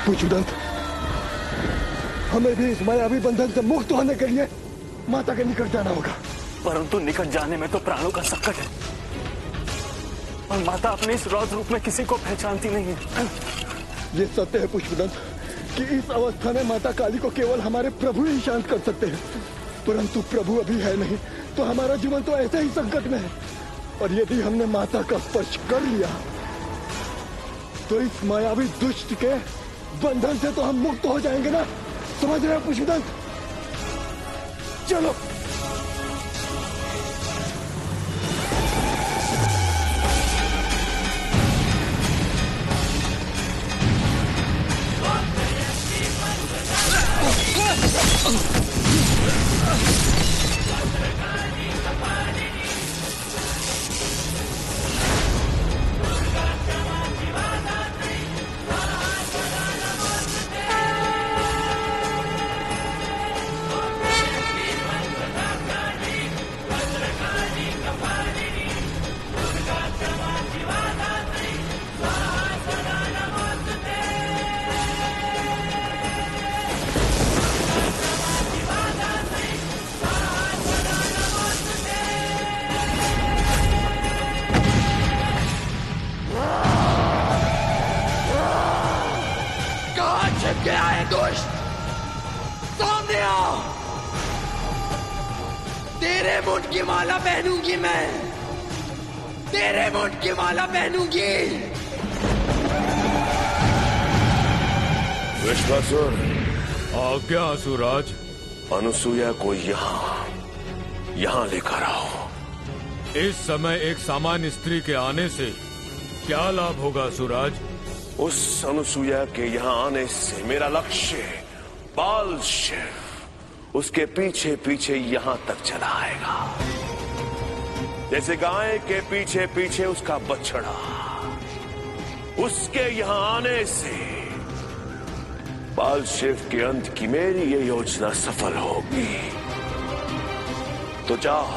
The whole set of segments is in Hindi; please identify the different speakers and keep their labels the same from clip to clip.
Speaker 1: पुष्पदंत, हमें भी इस मायावी बंधन से मुक्त होने के लिए माता के निकट जाना होगा।
Speaker 2: परंतु निकट जाने में तो प्राणों का संकट है और माता अपने इस रौद्र रूप में किसी को पहचानती नहीं है।
Speaker 1: ये सत्य है पुष्पदंत कि इस अवस्था में माता काली को केवल हमारे प्रभु ही शांत कर सकते हैं, परंतु प्रभु अभी है नहीं तो हमारा जीवन तो ऐसे ही संकट में है। और यदि हमने माता का स्पर्श कर लिया तो इस मायावी दुष्ट के बंधन से तो हम मुक्त हो जाएंगे ना। समझ रहे हैं पुष्पदंत? चलो।
Speaker 3: क्या है दुष्ट? सामने आओ। तेरे मुंड की माला पहनूंगी मैं, तेरे मुंड की माला पहनूंगी।
Speaker 4: विश्वासुर,
Speaker 5: आज्ञा असुराज।
Speaker 4: अनुसूया को यहाँ लेकर आओ।
Speaker 5: इस समय एक सामान्य स्त्री के आने से क्या लाभ होगा असुराज?
Speaker 4: उस अनुसूया के यहाँ आने से मेरा लक्ष्य बाल शिव उसके पीछे पीछे यहाँ तक चला आएगा, जैसे गाय के पीछे पीछे उसका बछड़ा। उसके यहाँ आने से बाल शिव के अंत की मेरी ये योजना सफल होगी। तो जाओ,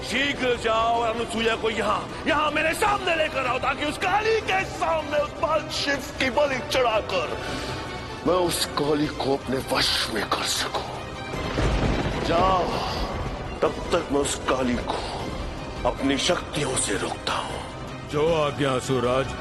Speaker 4: शीघ्र जाओ और अनुसूया को यहाँ मेरे सामने लेकर आओ, ताकि उस काली के सामने उस बाल शिव की बलि चढ़ाकर मैं उस काली को अपने वश में कर सकूं। जाओ, तब तक मैं उस काली को अपनी शक्तियों से रोकता हूं।
Speaker 5: जो आज्ञा असुराज।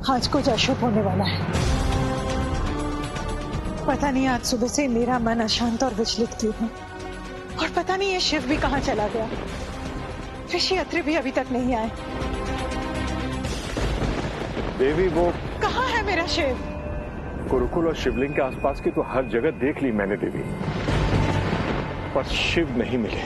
Speaker 6: आज कुछ अशुभ होने वाला है। पता नहीं आज सुबह से मेरा मन अशांत और विचलित क्यों है, और पता नहीं ये शिव भी कहाँ चला गया। ऋषि अत्रि भी अभी तक नहीं आए।
Speaker 7: देवी, वो
Speaker 6: कहाँ है मेरा शिव?
Speaker 7: गुरुकुल और शिवलिंग के आसपास की तो हर जगह देख ली मैंने देवी, पर शिव नहीं मिले।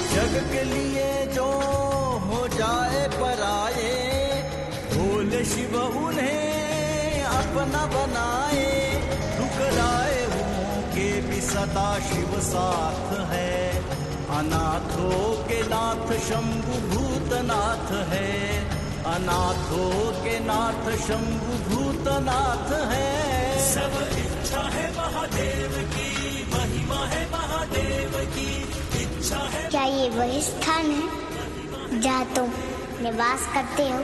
Speaker 3: जग के लिए जो हो जाए पराये, भोले शिव उन्हें अपना बनाए। ठुकराए हुओं के भी सदा शिव साथ है, अनाथों के नाथ शंभु भूतनाथ है। अनाथों के नाथ शंभु भूतनाथ है। सब इच्छा है महादेव की, महिमा है महादेव की इच्छा है।
Speaker 8: क्या ये वही स्थान है जहाँ तुम निवास करते हो?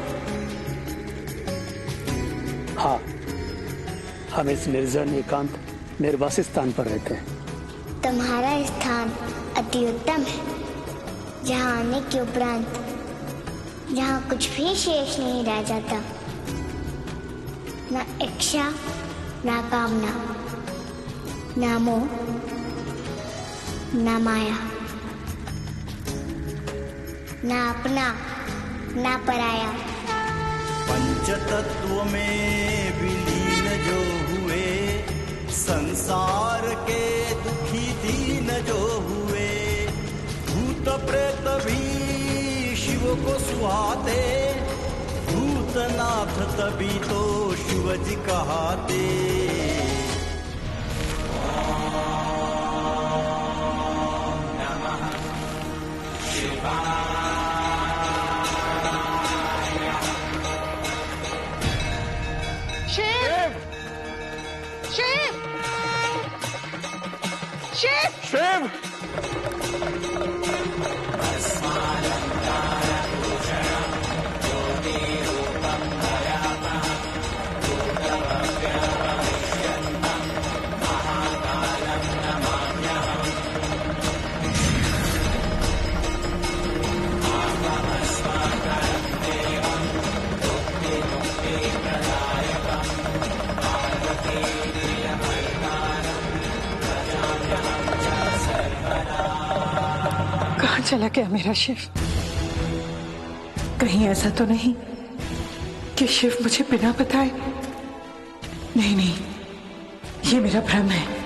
Speaker 2: हाँ, हम इस निर्जन एकांत निर्वासित स्थान पर रहते हैं।
Speaker 8: तुम्हारा स्थान अति उत्तम है, जहाँ आने के उपरांत जहाँ कुछ भी शेष नहीं रह जाता, न इच्छा, न कामना, न मोह, न माया, न अपना, न पराया।
Speaker 3: पंचतत्व में विलीन जो हुए, संसार के दुखी दीन जो हुए। भूत प्रेत भी शिव को सुहाते,
Speaker 9: भूतनाथ तभी तो शिवजी कहाते।
Speaker 6: शिव! शिव! शिव!
Speaker 7: शिव!
Speaker 6: कहाँ चला गया मेरा शिव? कहीं ऐसा तो नहीं कि शिव मुझे बिना बताए? नहीं नहीं, ये मेरा भ्रम है।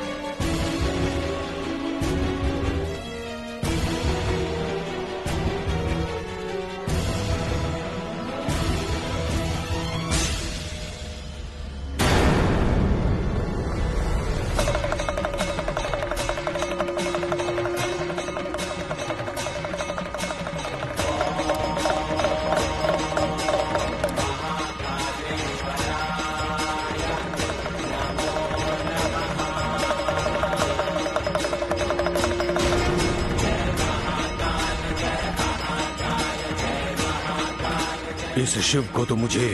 Speaker 5: इस शिव को तो मुझे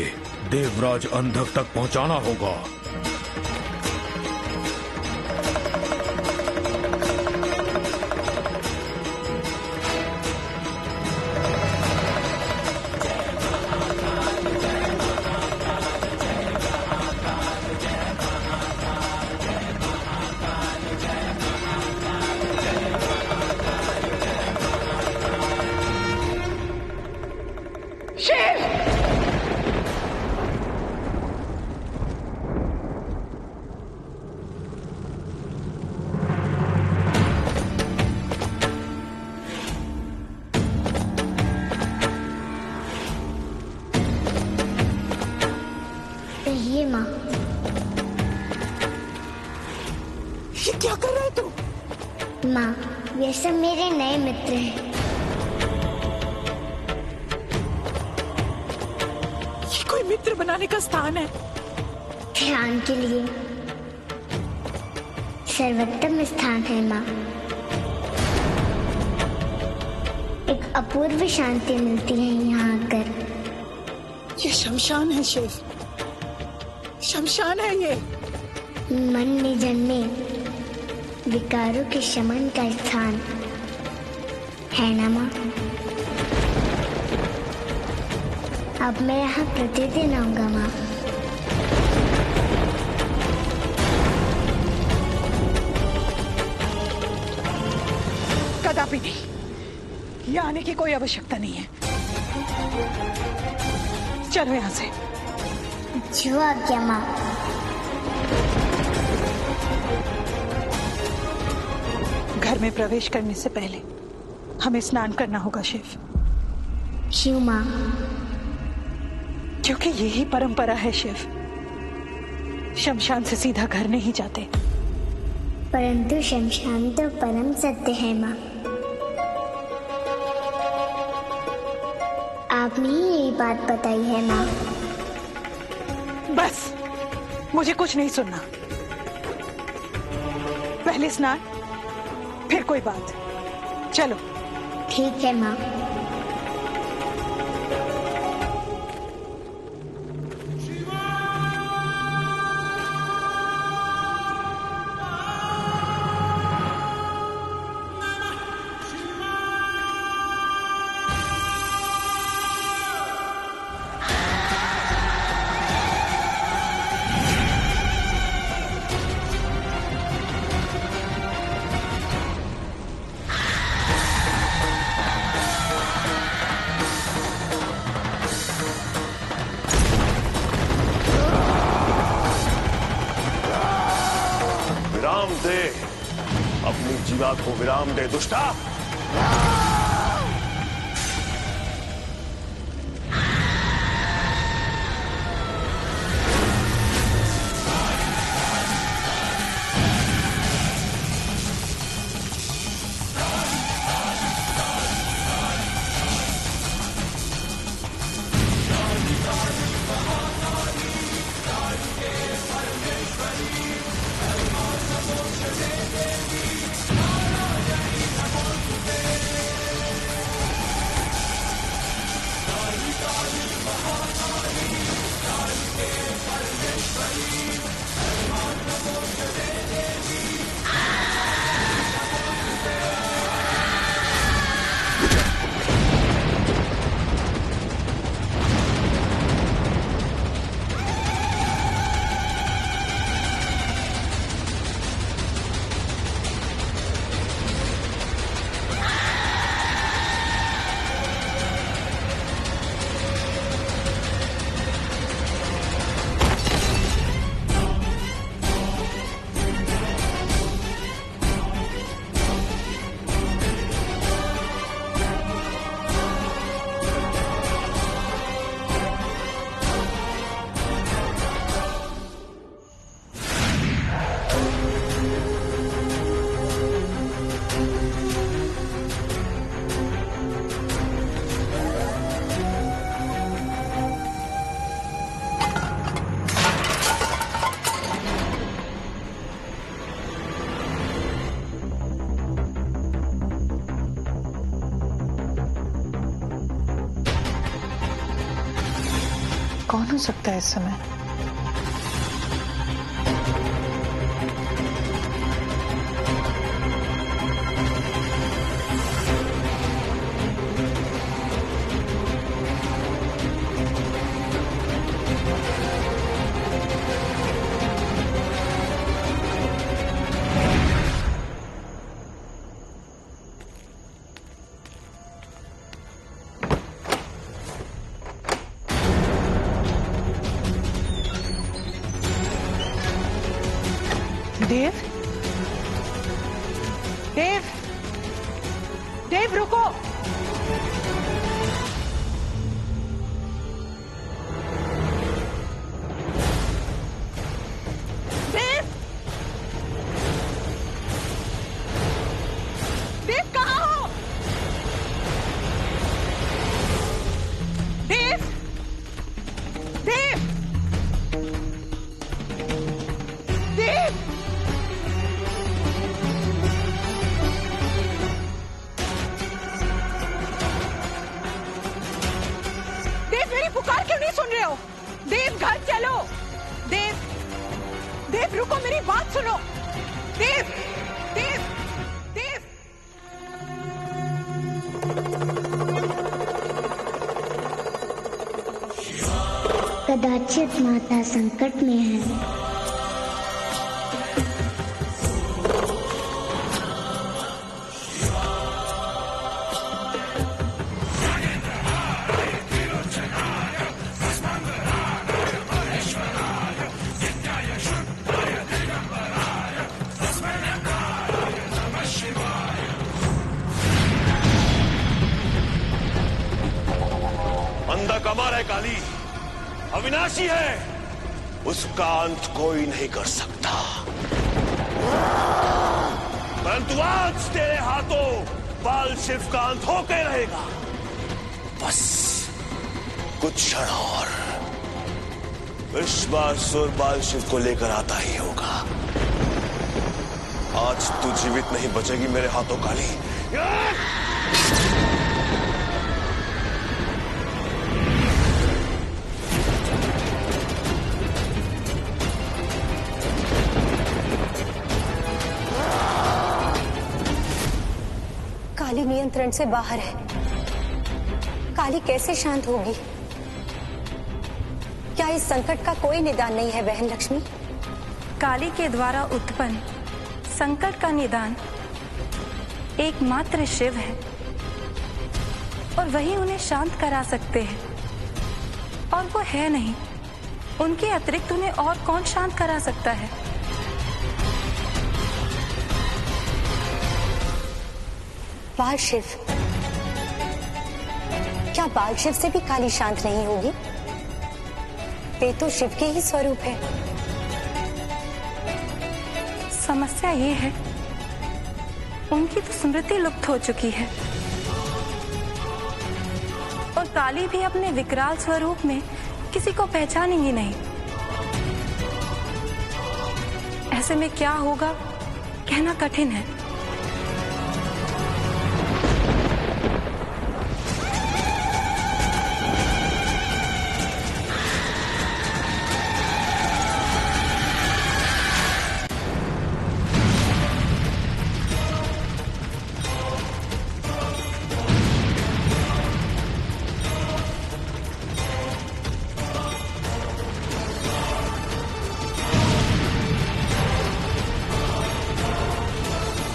Speaker 5: देवराज अंधक तक पहुंचाना होगा।
Speaker 8: ये माँ,
Speaker 6: ये क्या कर रहा है तू?
Speaker 8: माँ ये सब मेरे नए मित्र हैं।
Speaker 6: ये कोई मित्र बनाने का स्थान है?
Speaker 8: ध्यान के लिए सर्वोत्तम स्थान है माँ। एक अपूर्व शांति मिलती है यहाँ आकर।
Speaker 6: ये शमशान है शिव, शमशान है ये।
Speaker 8: मन में जन्मे विकारों के शमन का स्थान है ना माँ। अब मैं यहाँ प्रतिदिन आऊंगा माँ।
Speaker 6: कदापि नहीं, यहाँ आने की कोई आवश्यकता नहीं है। चलो यहाँ से।
Speaker 8: जो आज्ञा माँ।
Speaker 6: घर में प्रवेश करने से पहले हमें स्नान करना होगा शिव।
Speaker 8: क्यों माँ?
Speaker 6: क्योंकि यही परंपरा है शिव। शमशान से सीधा घर नहीं जाते।
Speaker 8: परंतु शमशान तो परम सत्य है माँ। आपने ही यही बात बताई है माँ।
Speaker 6: बस, मुझे कुछ नहीं सुनना। पहले स्नान, फिर कोई बात। चलो।
Speaker 8: ठीक है माँ।
Speaker 4: दे, अपनी जीवा को विराम दे दुष्टा।
Speaker 6: कौन हो सकता है इस समय? देव, देव, देव रुको। देव, देव कहाँ हो? देव, देव, देव, पुकार क्यों नहीं सुन रहे हो? देव घर चलो। देव, देव रुको, मेरी बात सुनो। देव, देव, देव।
Speaker 8: कदाचित माता संकट में है।
Speaker 4: अंधकमर है काली, अविनाशी है, उसका अंत कोई नहीं कर सकता। परंतु आज तेरे हाथों बाल शिव का अंत होके रहेगा। बस कुछ क्षण और, विश्वासुर बाल शिव को लेकर आता ही होगा। आज तू जीवित नहीं बचेगी मेरे हाथों काली।
Speaker 10: काली नियंत्रण से बाहर है। काली कैसे शांत होगी? क्या इस संकट का कोई निदान नहीं है बहन लक्ष्मी?
Speaker 11: काली के द्वारा उत्पन्न संकट का निदान एकमात्र शिव है और वही उन्हें शांत करा सकते हैं, और वो है नहीं। उनके अतिरिक्त उन्हें और कौन शांत करा सकता है?
Speaker 10: बाल शिव। क्या बाल शिव से भी काली शांत नहीं होगी? वे तो शिव के ही स्वरूप है।
Speaker 11: समस्या ये है, उनकी तो स्मृति लुप्त हो चुकी है और काली भी अपने विकराल स्वरूप में किसी को पहचानेंगी नहीं। ऐसे में क्या होगा कहना कठिन है।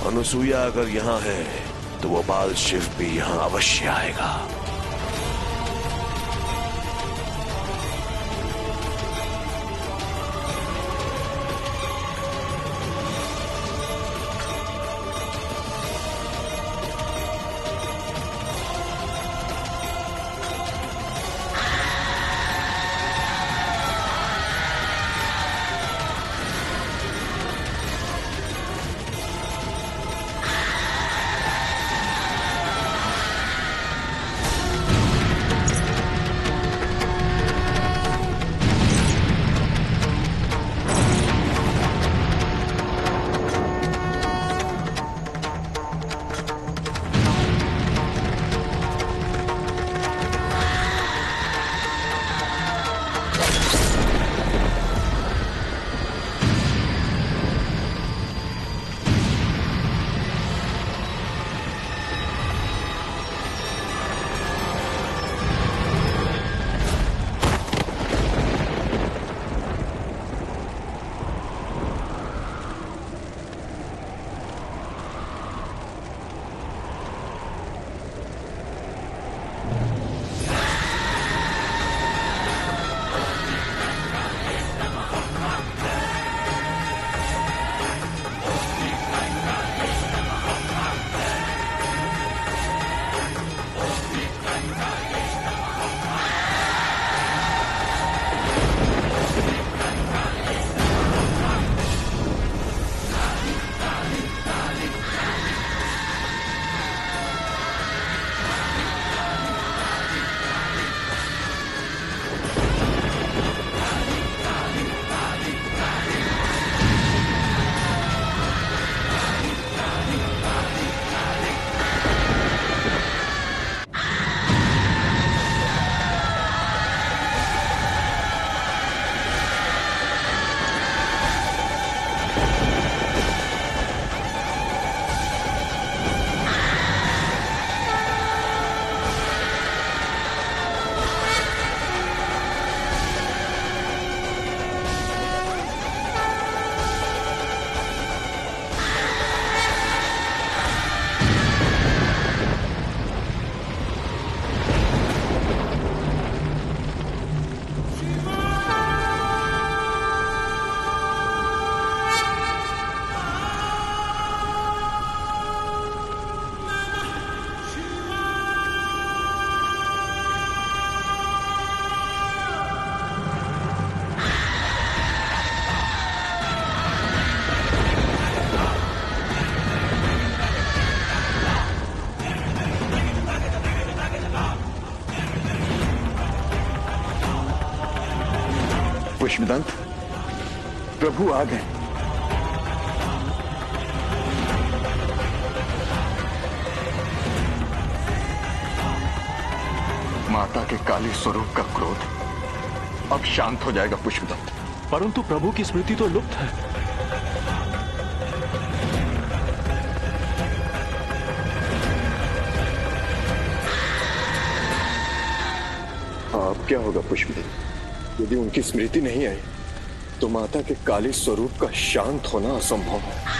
Speaker 4: अनुसूया अगर यहाँ है तो वो बाल शिव भी यहाँ अवश्य आएगा।
Speaker 1: पुष्पदंत, प्रभु आ गए। माता के काली स्वरूप का क्रोध अब शांत हो जाएगा पुष्पदंत।
Speaker 2: परंतु प्रभु की स्मृति तो लुप्त है।
Speaker 1: अब क्या होगा पुष्पदंत? यदि उनकी स्मृति नहीं आई तो माता के काली स्वरूप का शांत होना असंभव है।